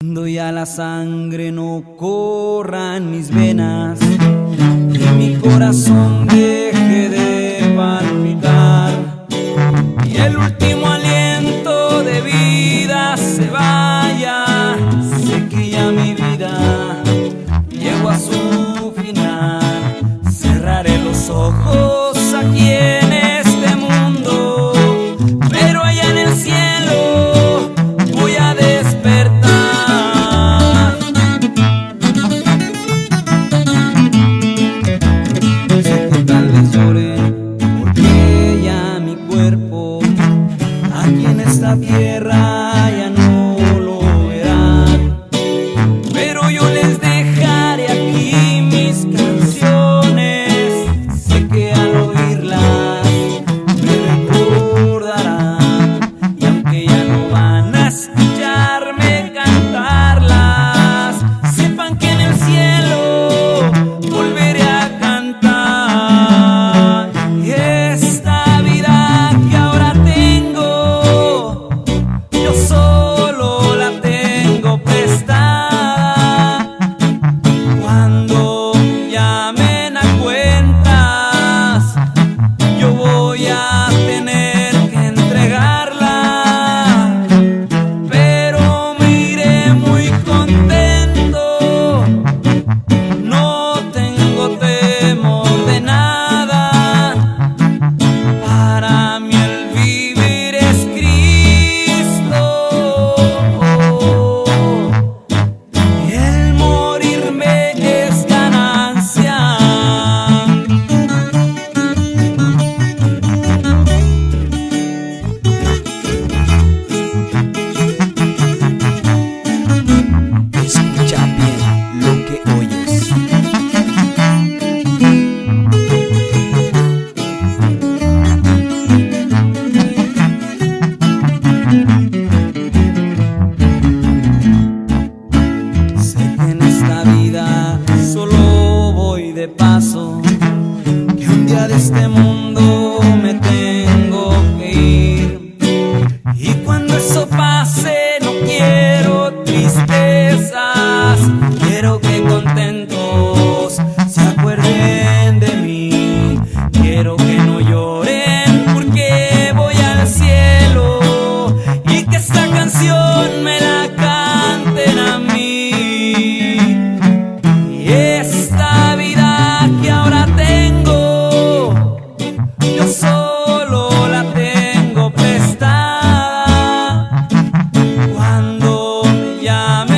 Cuando ya la sangre no corra en mis venas y mi corazón deje de palpitar y el último aliento de vida se vaya, sé que ya mi vida llegó a su final. Cerraré los ojos aquí en este mundo, pero allá en el cielo voy a despertar. Sé que tal vez llore porque ya mi cuerpo aquí en esta tierra ya no lo verán, pero yo les dejaré aquí mis canciones. Sé que al oírlas me recordarán, y aunque ya no van a escucharme cantarlas, sepan que en el cielo volveré a cantar. Y esta vida que ahora tengo, yo solo la tengo prestada. Cuando me llamen a cuentas, yo voy a tener que entregarla, pero me iré muy contento. No tengo temor de nada. Para mí el vivir es Cristo y el morirme es ganancia. Escucha bien lo que oyes. Sé que en esta vida solo voy de paso, que un día de este mundo me tengo que ir, y cuando eso pase no quiero tristezas, quiero que contentos se acuerden de mí. Quiero que no lloren porque voy al cielo, y que esta canción me la canten a mí. Y esta vida que ahora tengo, yo solo la tengo prestada. Cuando me llamen